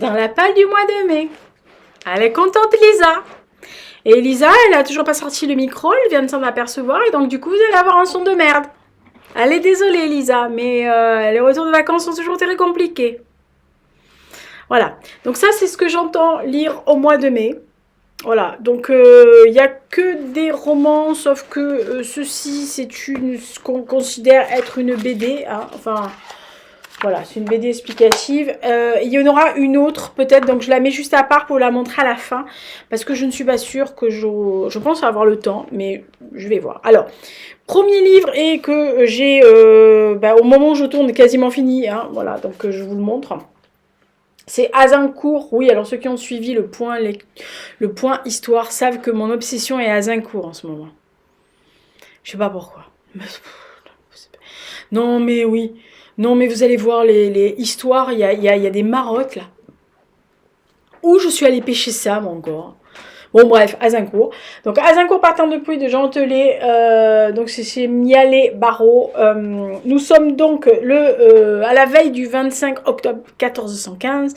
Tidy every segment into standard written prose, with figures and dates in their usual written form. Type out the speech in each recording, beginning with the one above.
dans la palle du mois de mai. Elle est contente, Lisa. Et Lisa, elle a toujours pas sorti le micro, elle vient de s'en apercevoir, et donc du coup, vous allez avoir un son de merde. Elle est désolée, Lisa, mais les retours de vacances sont toujours très compliqués. Voilà, donc ça, c'est ce que j'entends lire au mois de mai. Voilà, donc il n'y a que des romans, sauf que ceci, c'est une ce qu'on considère être une BD. Hein, enfin, voilà, c'est une BD explicative. Il y en aura une autre, peut-être, donc je la mets juste à part pour la montrer à la fin, parce que je ne suis pas sûre que je pense avoir le temps, mais je vais voir. Alors, premier livre, et que j'ai, au moment où je tourne, quasiment fini, hein, voilà, donc je vous le montre. C'est Azincourt, oui, alors ceux qui ont suivi le point histoire savent que mon obsession est Azincourt en ce moment. Je sais pas pourquoi. Non mais oui, non mais vous allez voir les histoires, il y a des marottes là. Où je suis allée pêcher ça, mon encore. Bon bref, Azincourt. Donc Azincourt partant de Puy de Jean Telet, donc c'est chez Mialet Barreau. Nous sommes donc à la veille du 25 octobre 1415,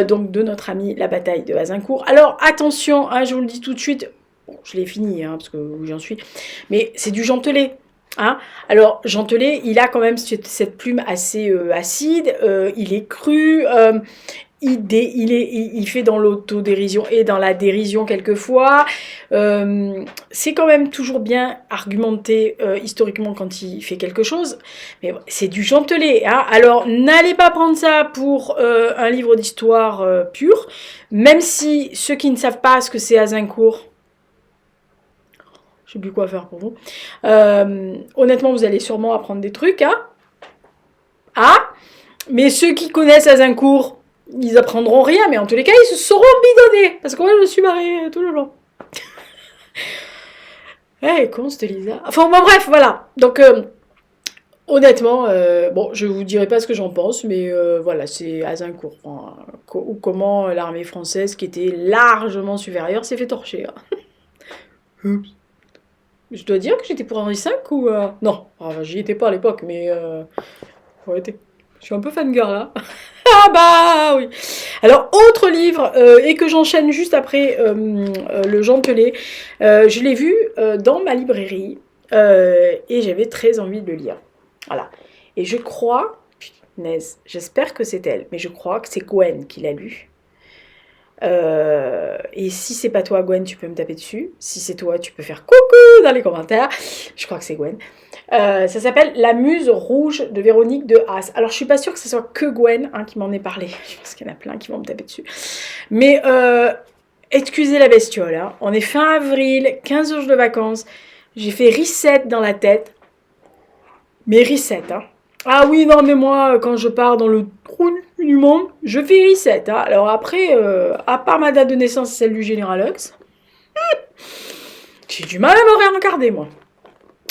donc de notre ami la bataille de Azincourt. Alors attention, hein, je vous le dis tout de suite, bon, je l'ai fini, hein, parce que j'en suis, mais c'est du Jean Telet. Hein. Alors Jean Telet, il a quand même cette plume assez acide, il est cru, il fait dans l'autodérision et dans la dérision quelquefois. C'est quand même toujours bien argumenté historiquement quand il fait quelque chose. Mais bon, c'est du Jean Telet. Hein. Alors, n'allez pas prendre ça pour un livre d'histoire pur. Même si ceux qui ne savent pas ce que c'est Azincourt, je sais plus quoi faire pour vous. Honnêtement, vous allez sûrement apprendre des trucs. Hein. Ah, mais ceux qui connaissent Azincourt, ils apprendront rien, mais en tous les cas, ils se seront bidonnés. Parce que moi, je me suis marrée tout le long. Eh, con, c'était Lisa. Enfin, bon, bref, voilà. Donc, honnêtement, bon, je vous dirai pas ce que j'en pense, mais voilà, c'est Azincourt. Enfin, ou comment l'armée française, qui était largement supérieure, s'est fait torcher. Hein. Je dois dire que j'étais pour Henri V ou... Non, enfin, j'y étais pas à l'époque, mais... arrêtez. Je suis un peu fangirl, là. Ah bah oui. Alors, autre livre, et que j'enchaîne juste après le Jean Telet, je l'ai vu dans ma librairie, et j'avais très envie de le lire. Voilà. Et je crois, punaise, j'espère que c'est elle, mais je crois que c'est Gwen qui l'a lu. Et si c'est pas toi, Gwen, tu peux me taper dessus. Si c'est toi, tu peux faire coucou dans les commentaires. Je crois que c'est Gwen. Ça s'appelle La Muse Rouge de Véronique de Haas. Alors, je suis pas sûre que ce soit que Gwen qui m'en ait parlé. Je pense qu'il y en a plein qui vont me taper dessus. Mais excusez la bestiole. Hein. On est fin avril, 15 jours de vacances. J'ai fait reset dans la tête. Mais reset, hein. Ah oui, non, mais moi, quand je pars dans le trou du monde, je fais reset. Hein. Alors après, à part ma date de naissance, celle du Général Hux, j'ai du mal à me réincarner, moi.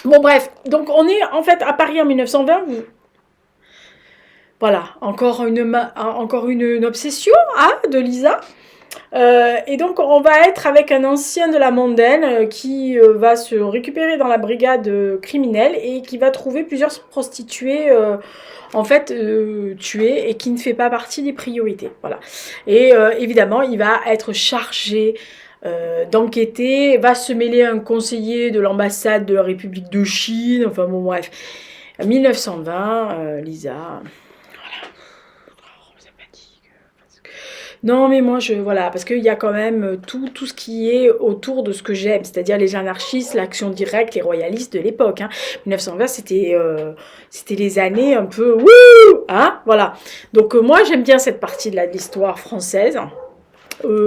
Bon, bref, donc on est en fait à Paris en 1920. Voilà, encore une obsession de Lisa. Et donc on va être avec un ancien de la mondaine qui va se récupérer dans la brigade criminelle et qui va trouver plusieurs prostituées en fait tuées et qui ne fait pas partie des priorités. Voilà. Et évidemment, il va être chargé d'enquêter, va se mêler un conseiller de l'ambassade de la République de Chine, enfin bon bref. 1920, Lisa... Non, mais moi, voilà, parce qu'il y a quand même tout ce qui est autour de ce que j'aime, c'est-à-dire les anarchistes, l'action directe, les royalistes de l'époque. Hein. 1920, c'était les années un peu... Wouh, hein, voilà. Donc, moi, j'aime bien cette partie de l'histoire française.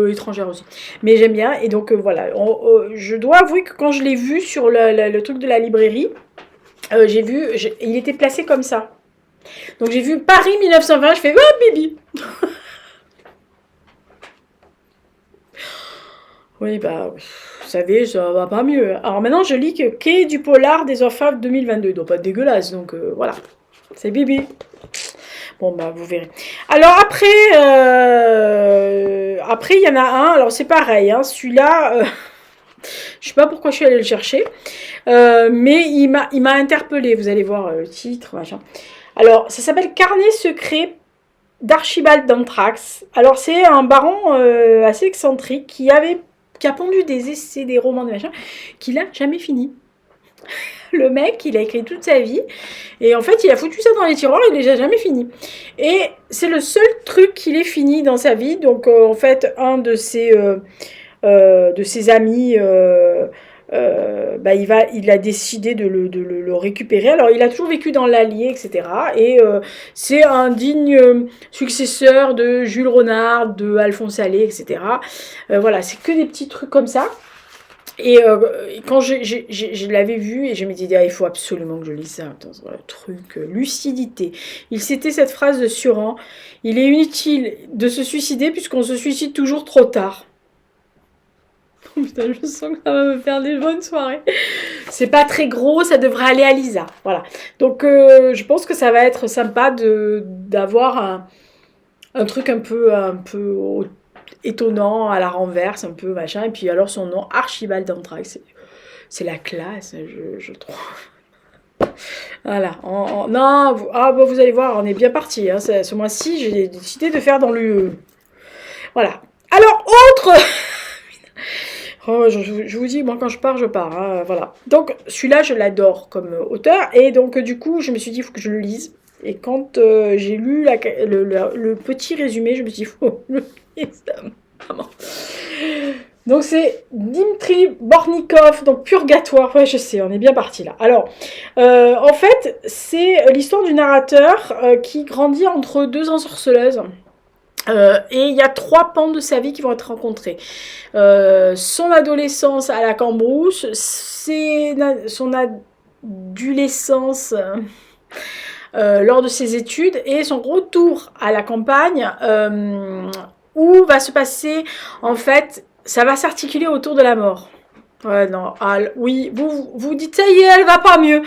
Étrangère aussi. Mais j'aime bien. Et donc, voilà. Je dois avouer que quand je l'ai vu sur le truc de la librairie, j'ai vu... il était placé comme ça. Donc, j'ai vu Paris 1920, je fais... Oh, bibi. Oui, bah, vous savez, ça va pas mieux. Alors maintenant, je lis que Quai du Polar des Orfèvres 2022. Il doit pas être dégueulasse, donc voilà. C'est bibi. Bon, bah, vous verrez. Alors après, il y en a un. Alors c'est pareil, hein, celui-là, je sais pas pourquoi je suis allée le chercher, mais il m'a interpellée. Vous allez voir le titre, machin. Alors, ça s'appelle Carnet secret d'Archibald d'Anthrax. Alors c'est un baron assez excentrique qui a pondu des essais, des romans, des machins, qu'il a jamais fini. Le mec, il a écrit toute sa vie, et en fait, il a foutu ça dans les tiroirs, il les a jamais fini. Et c'est le seul truc qu'il ait fini dans sa vie. Donc, en fait, un de ses amis, il a décidé de le récupérer. Alors, il a toujours vécu dans l'Allier, etc. Et c'est un digne successeur de Jules Renard, de Alphonse Allais, etc. Voilà, c'est que des petits trucs comme ça. Et quand je l'avais vu, et je me disais, ah, il faut absolument que je lise ça. Attends, le truc, lucidité. Il citait cette phrase de Suran: il est inutile de se suicider puisqu'on se suicide toujours trop tard. Oh putain, je sens que ça va me faire des bonnes soirées. C'est pas très gros, ça devrait aller à Lisa. Voilà. Donc, je pense que ça va être sympa d'avoir un truc un peu étonnant, à la renverse, un peu machin. Et puis alors son nom, Archibald d'Anthrax, c'est la classe, je trouve. Voilà. Non, vous allez voir, on est bien parti. Hein, ce mois-ci, j'ai décidé de faire dans le... Voilà. Alors, autre... Oh, je vous dis, moi quand je pars, hein, voilà. Donc celui-là, je l'adore comme auteur, et donc du coup, je me suis dit, il faut que je le lise. Et quand j'ai lu le petit résumé, je me suis dit, faut le lire, vraiment. Donc c'est Dimitri Bornikov, donc Purgatoire. Ouais, je sais, on est bien parti là. Alors, en fait, c'est l'histoire du narrateur qui grandit entre deux ensorceleuses. Et il y a 3 pans de sa vie qui vont être rencontrés. Son adolescence à la Cambrousse, son adolescence lors de ses études, et son retour à la campagne, où va se passer, en fait, ça va s'articuler autour de la mort. Ouais, non, oui, vous dites, ça y est, elle va pas mieux.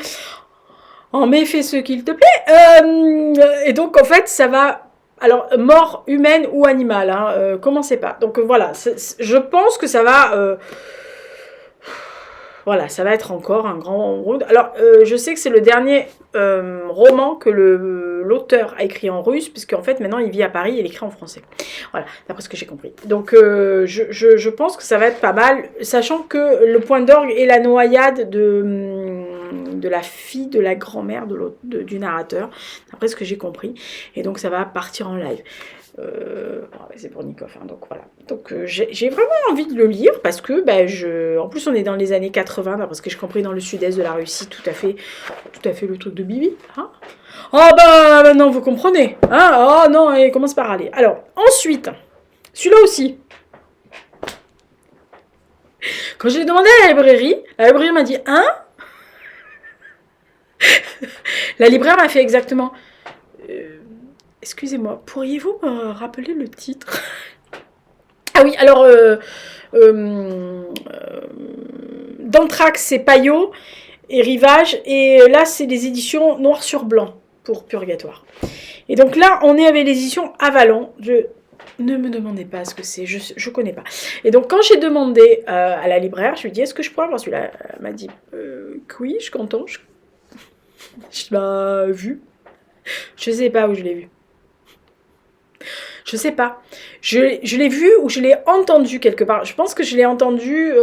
En mais fais ce qu'il te plaît. Et donc, en fait, ça va... Alors, mort humaine ou animale, hein, commencez pas. Donc voilà, je pense que ça va... voilà, ça va être encore un grand round. Alors, je sais que c'est le dernier roman que l'auteur a écrit en russe, puisqu'en fait, maintenant, il vit à Paris et il écrit en français. Voilà, d'après ce que j'ai compris. Donc, je pense que ça va être pas mal, sachant que le point d'orgue est la noyade de la fille de la grand-mère du narrateur, d'après ce que j'ai compris. Et donc, ça va partir en live. C'est pour Nikov, hein, donc voilà. Donc j'ai vraiment envie de le lire parce que en plus on est dans les années 80, parce que j'ai compris, dans le sud-est de la Russie, tout à fait le truc de Bibi. Hein. Oh maintenant vous comprenez. Hein. Oh non, il commence par aller. Alors ensuite, celui-là aussi. Quand j'ai demandé à la librairie m'a dit hein. La libraire m'a fait exactement. Excusez-moi, pourriez-vous me rappeler le titre? Ah oui, alors, d'Anthrax, c'est Payot et Rivage, et là, c'est les éditions noir sur blanc pour Purgatoire. Et donc là, on est avec les éditions Avalon. Ne me demandez pas ce que c'est, je connais pas. Et donc, quand j'ai demandé à la libraire, je lui ai dit, est-ce que je pourrais avoir celui-là? Elle m'a dit, oui, je suis content. Je l'ai vu. Je sais pas où je l'ai vu. Je sais pas. Je l'ai vu ou je l'ai entendu quelque part. Je pense que je l'ai entendu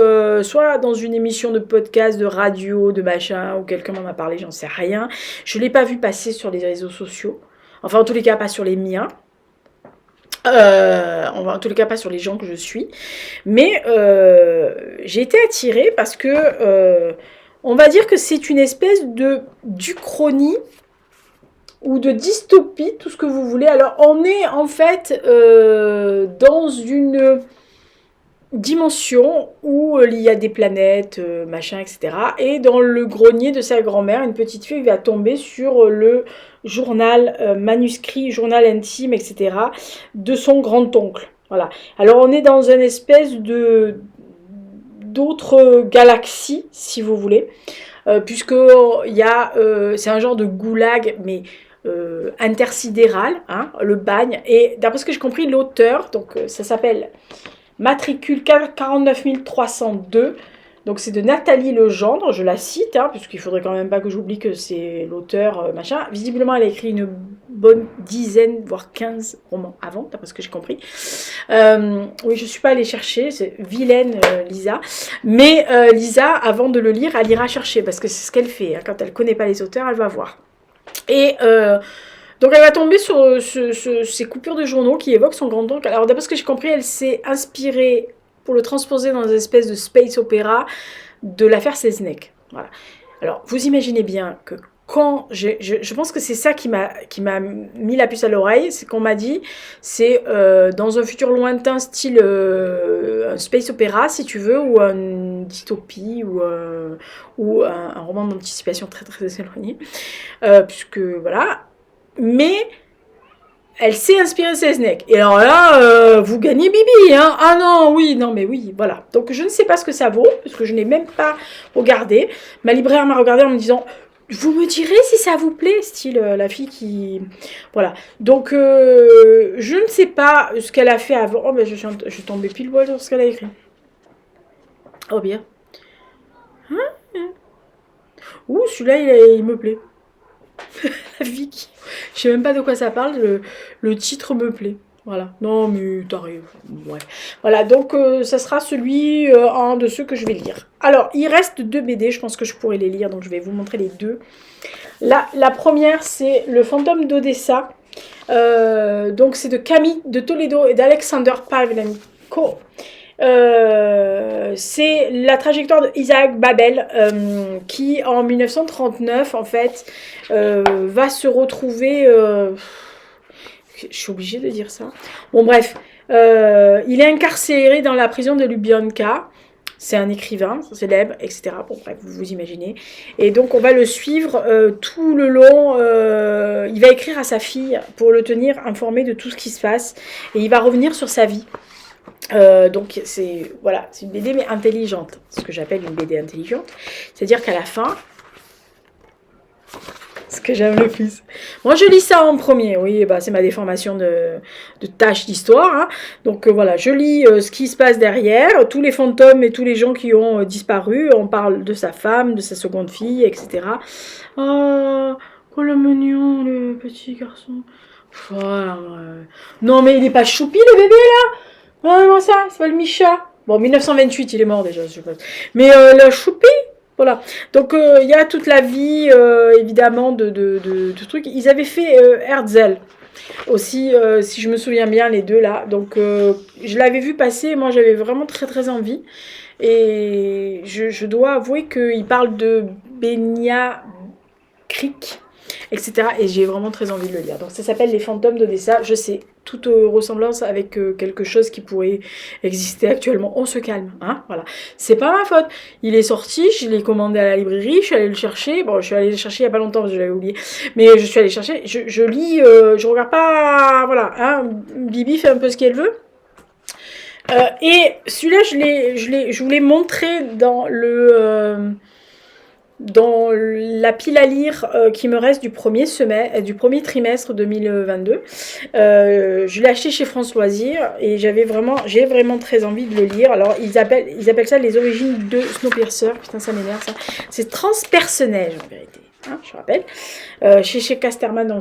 soit dans une émission de podcast, de radio, de machin, ou quelqu'un m'en a parlé, j'en sais rien. Je l'ai pas vu passer sur les réseaux sociaux. Enfin, en tous les cas, pas sur les miens. En tous les cas, pas sur les gens que je suis. Mais j'ai été attirée parce que on va dire que c'est une espèce d'uchronie ou de dystopie, tout ce que vous voulez. Alors, on est en fait dans une dimension où il y a des planètes, machin, etc. Et dans le grenier de sa grand-mère, une petite fille va tomber sur le journal manuscrit, journal intime, etc. de son grand-oncle. Voilà. Alors, on est dans une espèce d'autres galaxies, si vous voulez, puisque c'est un genre de goulag, mais intersidéral, hein, le bagne. Et d'après ce que j'ai compris, l'auteur, donc ça s'appelle Matricule 49302, Donc c'est de Nathalie Legendre, je la cite, hein, puisqu'il faudrait quand même pas que j'oublie que c'est l'auteur, machin. Visiblement, elle a écrit une bonne dizaine, voire 15 romans avant, d'après ce que j'ai compris. Oui, je suis pas allée chercher, c'est vilaine Lisa. Mais Lisa, avant de le lire, elle ira chercher, parce que c'est ce qu'elle fait. Hein. Quand elle connaît pas les auteurs, elle va voir. Et donc elle va tomber sur ces coupures de journaux qui évoquent son grand-oncle. Alors d'après ce que j'ai compris, elle s'est inspirée pour le transposer dans une espèce de space opéra de l'affaire Selznick. Voilà. Alors vous imaginez bien que quand je pense que c'est ça qui m'a mis la puce à l'oreille, c'est qu'on m'a dit, c'est dans un futur lointain style un space opéra si tu veux, ou une dystopie, ou un roman d'anticipation très très éloigné, puisque voilà, mais elle s'est inspirée de Selznick. Et alors là, vous gagnez Bibi, hein. Ah non, oui, non, mais oui, voilà. Donc je ne sais pas ce que ça vaut, parce que je n'ai même pas regardé. Ma libraire m'a regardé en me disant, vous me direz si ça vous plaît, style la fille qui... Voilà. Donc je ne sais pas ce qu'elle a fait avant. Oh, ben je suis tombée pile poil sur ce qu'elle a écrit. Oh bien. Ouh, celui-là, il me plaît. La Vicky. Je sais même pas de quoi ça parle, le titre me plaît. Voilà. Non, mais t'arrives. Ouais. Voilà, donc ça sera celui, un de ceux que je vais lire. Alors, il reste 2 BD, je pense que je pourrais les lire, donc je vais vous montrer les deux. La première, c'est Le fantôme d'Odessa. Donc, c'est de Camille de Toledo et d'Alexander Pavlenko. C'est la trajectoire d'Isaac Babel qui en 1939 en fait va se retrouver je suis obligée de dire ça, bon bref, il est incarcéré dans la prison de Lubyanka. C'est un écrivain célèbre, etc. Bon, bref, vous imaginez. Et donc, on va le suivre tout le long. Il va écrire à sa fille pour le tenir informé de tout ce qui se passe. Et il va revenir sur sa vie. Donc c'est voilà, c'est une BD mais intelligente, ce que j'appelle une BD intelligente, c'est-à-dire qu'à la fin, ce que j'aime le plus, moi je lis ça en premier, oui, bah, c'est ma déformation de tâche d'histoire, hein. Donc voilà, je lis ce qui se passe derrière, tous les fantômes et tous les gens qui ont disparu, on parle de sa femme, de sa seconde fille, etc. Oh, le mignon, le petit garçon. Voilà, non mais il est pas choupi le bébé là. Ouais, comment ça? C'est pas le Micha. Bon, 1928, il est mort déjà, je suppose. Mais le choupi, voilà. Donc, il y a toute la vie, évidemment, de trucs. Ils avaient fait Herzl aussi, si je me souviens bien, les deux là. Donc, je l'avais vu passer. Moi, j'avais vraiment très, très envie. Et je dois avouer qu'il parle de Benia Creek, etc. Et j'ai vraiment très envie de le lire. Donc ça s'appelle Les fantômes d'Odessa. Je sais, toute ressemblance avec quelque chose qui pourrait exister actuellement. On se calme, hein, voilà. C'est pas ma faute. Il est sorti, je l'ai commandé à la librairie, je suis allée le chercher. Bon, je suis allée le chercher il y a pas longtemps, parce que je l'avais oublié. Mais je suis allée chercher, je lis, je regarde pas, voilà, hein. Bibi fait un peu ce qu'elle veut. Et celui-là, je vous l'ai montré dans la pile à lire qui me reste du premier trimestre 2022. Je l'ai acheté chez France Loisirs et j'ai vraiment très envie de le lire. Alors ils appellent ça les origines de Snowpiercer. Putain, ça m'énerve ça. C'est transpersonnage en vérité. Hein, je rappelle, chez Casterman, donc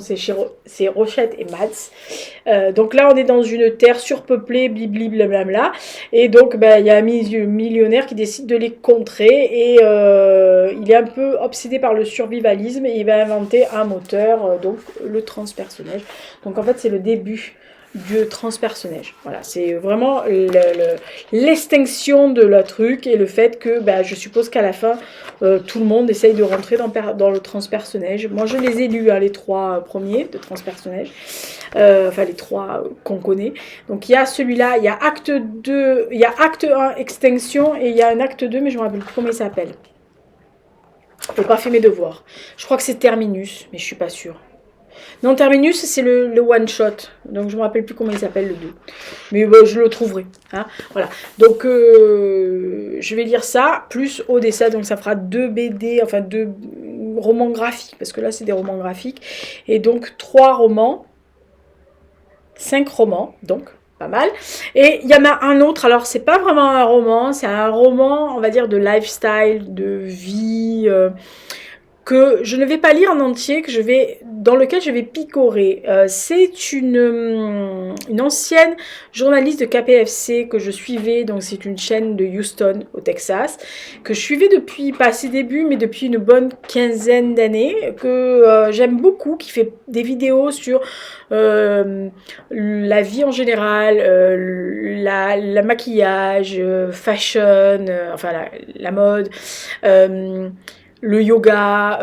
c'est Rochette et Mads. Donc là, on est dans une terre surpeuplée, blibli blablabla, et donc il y a un millionnaire qui décide de les contrer, et il est un peu obsédé par le survivalisme, et il va inventer un moteur, donc le transpersonnage. Donc en fait, c'est le début du transpersonnage. Voilà, c'est vraiment l'extinction de la truc et le fait que je suppose qu'à la fin tout le monde essaye de rentrer dans le transpersonnage. Moi je les ai lus, hein, les 3 premiers de transpersonnage, enfin les 3 qu'on connaît. Donc il y a celui-là, il y a acte 2, il y a acte 1 extinction et il y a un acte 2 mais je ne me rappelle plus comment il s'appelle. Je n'ai pas fait mes devoirs. Je crois que c'est Terminus, mais je suis pas sûre. Non, Terminus, c'est le one-shot. Donc, je ne me rappelle plus comment il s'appelle, le 2. Mais je le trouverai. Hein, voilà. Donc, je vais lire ça, plus Odessa. Donc, ça fera 2 BD, enfin 2 romans graphiques. Parce que là, c'est des romans graphiques. Et donc, 3 romans. 5 romans, donc. pas mal. Et il y en a un autre, alors c'est pas vraiment un roman, c'est un roman, on va dire, de lifestyle, de vie, que je ne vais pas lire en entier, dans lequel je vais picorer. C'est une ancienne journaliste de KPFC que je suivais, donc c'est une chaîne de Houston au Texas, que je suivais depuis, pas ses débuts, mais depuis une bonne quinzaine d'années, que j'aime beaucoup, qui fait des vidéos sur la vie en général, la maquillage, fashion, enfin la mode, le yoga,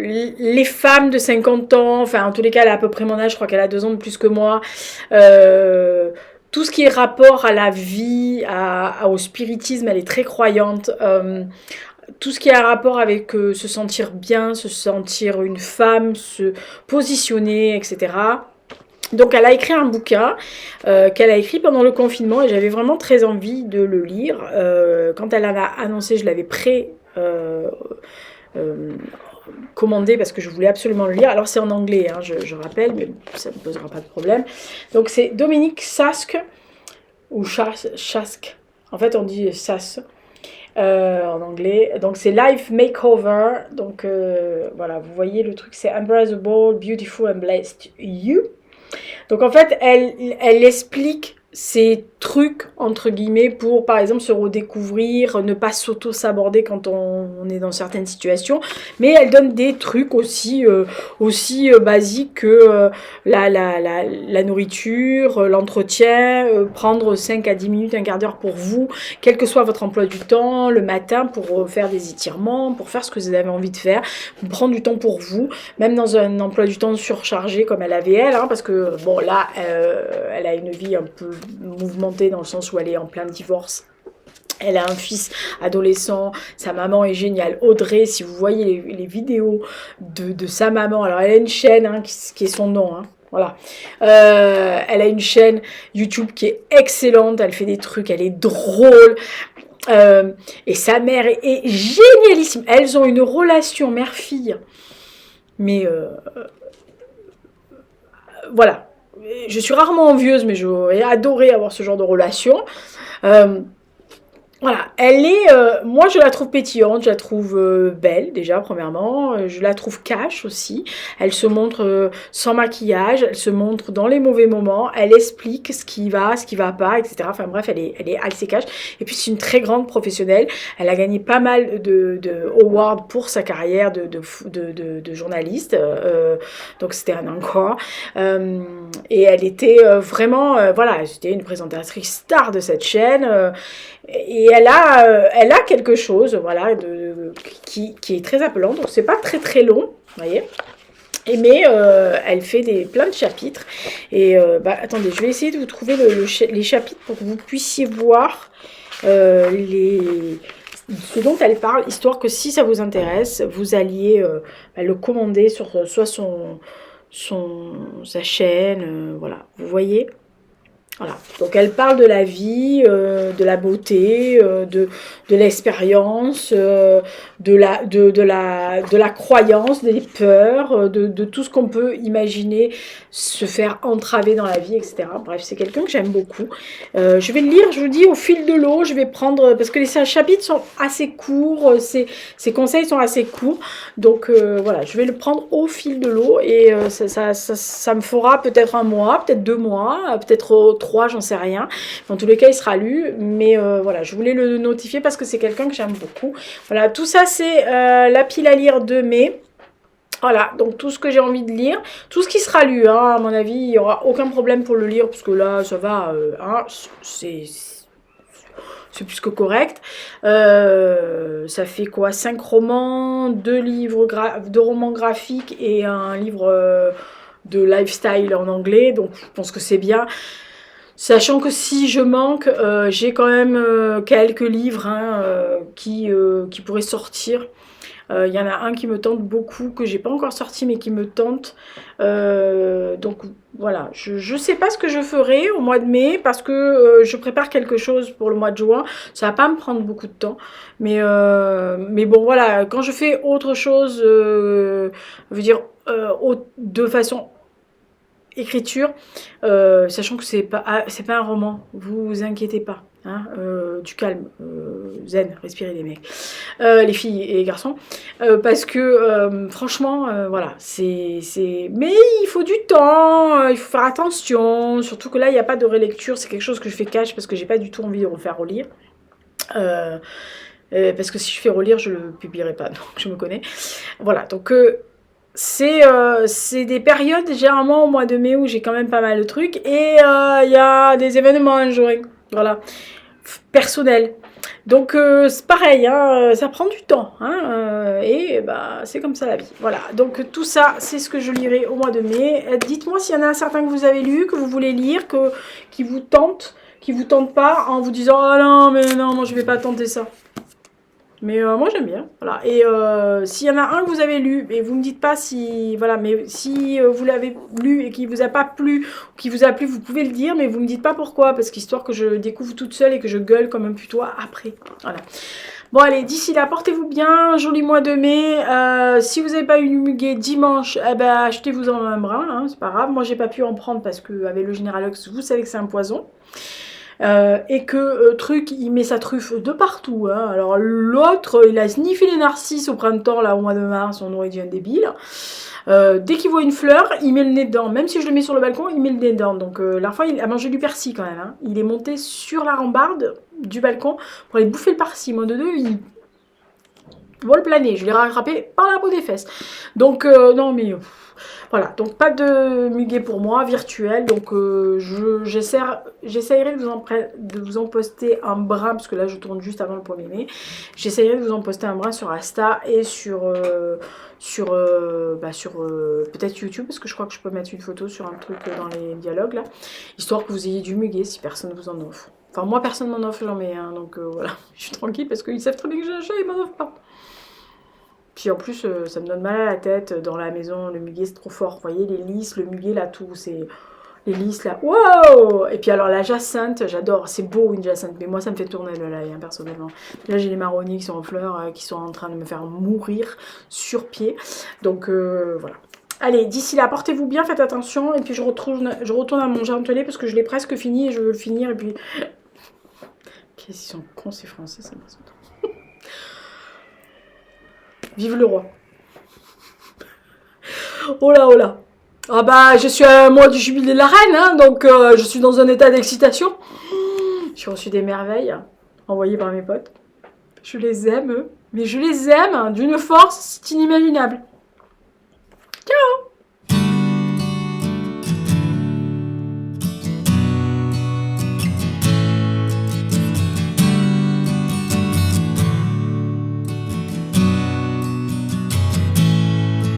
les femmes de 50 ans, enfin en tous les cas elle a à peu près mon âge, je crois qu'elle a 2 ans de plus que moi, tout ce qui est rapport à la vie, au spiritisme, elle est très croyante, tout ce qui a rapport avec se sentir bien, se sentir une femme, se positionner, etc. Donc elle a écrit un bouquin qu'elle a écrit pendant le confinement et j'avais vraiment très envie de le lire. Quand elle en a annoncé, je l'avais euh, commandé parce que je voulais absolument le lire. Alors c'est en anglais, hein, je rappelle, mais ça ne me posera pas de problème. Donc c'est Dominique Sask, ou Chask, en fait on dit Sass en anglais. Donc c'est Life Makeover. Donc voilà, vous voyez le truc, c'est Embraceable, Beautiful and Blessed You. Donc en fait, elle explique ces trucs, entre guillemets, pour par exemple se redécouvrir, ne pas s'auto-saborder quand on est dans certaines situations. Mais elle donne des trucs aussi, basiques que la nourriture, l'entretien, prendre 5 à 10 minutes, un quart d'heure pour vous, quel que soit votre emploi du temps, le matin pour faire des étirements, pour faire ce que vous avez envie de faire, prendre du temps pour vous, même dans un emploi du temps surchargé comme elle avait elle, hein, parce que bon là, elle a une vie un peu mouvementée dans le sens où elle est en plein divorce. Elle a un fils adolescent, sa maman est géniale. Audrey, si vous voyez les vidéos de sa maman, alors elle a une chaîne hein, qui est son nom, hein, voilà. Elle a une chaîne YouTube qui est excellente, elle fait des trucs, elle est drôle. Et sa mère est génialissime. Elles ont une relation mère-fille, mais voilà. Je suis rarement envieuse, mais j'aurais adoré avoir ce genre de relation. Voilà, moi je la trouve pétillante, je la trouve belle déjà premièrement, je la trouve cash aussi, elle se montre sans maquillage, elle se montre dans les mauvais moments, elle explique ce qui va pas, etc. Enfin bref, elle est assez cash, et puis c'est une très grande professionnelle, elle a gagné pas mal de awards pour sa carrière de journaliste, donc c'était un encore, et elle était vraiment, voilà, c'était une présentatrice star de cette chaîne, et elle a quelque chose, voilà, qui est très appelant. Donc c'est pas très très long, vous voyez. Mais elle fait plein de chapitres. Et attendez, je vais essayer de vous trouver les chapitres pour que vous puissiez voir ce dont elle parle, histoire que si ça vous intéresse, vous alliez le commander sur soit sa chaîne, voilà, vous voyez. Voilà. Donc elle parle de la vie, de la beauté, de l'expérience, de la croyance, des peurs, de tout ce qu'on peut imaginer se faire entraver dans la vie, etc. Bref, c'est quelqu'un que j'aime beaucoup. Je vais le lire, je vous dis, au fil de l'eau. Je vais prendre, parce que les chapitres sont assez courts, ces conseils sont assez courts. Donc voilà, je vais le prendre au fil de l'eau et ça me fera peut-être 1 mois, peut-être 2 mois, peut-être 3, j'en sais rien. Dans tous les cas, il sera lu. Mais voilà, je voulais le notifier parce que c'est quelqu'un que j'aime beaucoup. Voilà, tout ça, c'est la pile à lire de mai. Voilà, donc tout ce que j'ai envie de lire, tout ce qui sera lu, hein, à mon avis, il n'y aura aucun problème pour le lire, parce que là, ça va, hein, c'est plus que correct. Ça fait quoi, 5 romans, 2 romans graphiques et un livre de lifestyle en anglais, donc je pense que c'est bien. Sachant que si je manque, j'ai quand même quelques livres hein, qui pourraient sortir. Il y en a un qui me tente beaucoup, que j'ai pas encore sorti, mais qui me tente. Donc voilà, je sais pas ce que je ferai au mois de mai, parce que je prépare quelque chose pour le mois de juin. Ça va pas me prendre beaucoup de temps. Mais bon, voilà, quand je fais autre chose, je veux dire, de façon écriture, sachant que c'est pas un roman, vous inquiétez pas. Hein, du calme, zen, respirez les mecs, les filles et les garçons, parce que franchement, voilà, mais il faut du temps, il faut faire attention, surtout que là il n'y a pas de relecture, c'est quelque chose que je fais cash parce que j'ai pas du tout envie de refaire relire. Parce que si je fais relire, je le publierai pas, donc je me connais. Voilà, donc c'est des périodes, généralement au mois de mai, où j'ai quand même pas mal de trucs, et il y a des événements en juin, voilà, personnels. Donc c'est pareil, hein, ça prend du temps, hein, et bah, c'est comme ça la vie. Voilà, donc tout ça, c'est ce que je lirai au mois de mai. Dites-moi s'il y en a certains que vous avez lu, que vous voulez lire, qui vous tente pas, en vous disant « Ah non, mais non, moi je vais pas tenter ça ». Mais moi j'aime bien, voilà. Et s'il y en a un que vous avez lu, et vous me dites pas si, voilà, mais si vous l'avez lu et qu'il vous a pas plu, ou qu'il vous a plu, vous pouvez le dire, mais vous me dites pas pourquoi, parce qu'histoire que je découvre toute seule et que je gueule comme un putois après, voilà. Bon allez, d'ici là, portez-vous bien, joli mois de mai. Si vous n'avez pas eu du muguet dimanche, eh ben, achetez-vous-en un brin, hein, c'est pas grave. Moi j'ai pas pu en prendre parce qu'avec le Généralox, vous savez que c'est un poison. Et que truc, il met sa truffe de partout, hein. Alors l'autre, il a sniffé les narcisses au printemps, là au mois de mars, on aurait dit un débile. Dès qu'il voit une fleur, il met le nez dedans. Même si je le mets sur le balcon, il met le nez dedans. Donc la fois, il a mangé du persil quand même, hein. Il est monté sur la rambarde du balcon pour aller bouffer le persil. Moi de deux, il vole planer. Je l'ai rattrapé par la peau des fesses. Donc non mais... Voilà, donc pas de muguet pour moi, virtuel, donc j'essayerai de vous en poster un brin, parce que là je tourne juste avant le 1er mai, j'essayerai de vous en poster un brin sur Insta et sur peut-être YouTube, parce que je crois que je peux mettre une photo sur un truc dans les dialogues là, histoire que vous ayez du muguet si personne vous en offre. Enfin moi personne m'en offre, j'en mets un, donc voilà, je suis tranquille parce qu'ils savent très bien que j'ai un chat, ils m'en offrent pas. Puis en plus, ça me donne mal à la tête dans la maison. Le muguet, c'est trop fort. Vous voyez, les lys, le muguet, là, tout. C'est les lys, là. Wow! Et puis alors, la jacinthe, j'adore. C'est beau, une jacinthe. Mais moi, ça me fait tourner l'œil, hein, personnellement. Là, j'ai les marronniers qui sont en fleurs, qui sont en train de me faire mourir sur pied. Donc, voilà. Allez, d'ici là, portez-vous bien, faites attention. Et puis, je retourne à mon jantelet parce que je l'ai presque fini et je veux le finir. Et puis... Qu'est-ce qu'ils sont cons, ces Français, ça me passe. Vive le roi. Oh là, oh là. Ah bah, je suis à un mois du jubilé de la reine, hein, donc je suis dans un état d'excitation. J'ai reçu des merveilles envoyées par mes potes. Je les aime, mais je les aime d'une force, c'est inimaginable.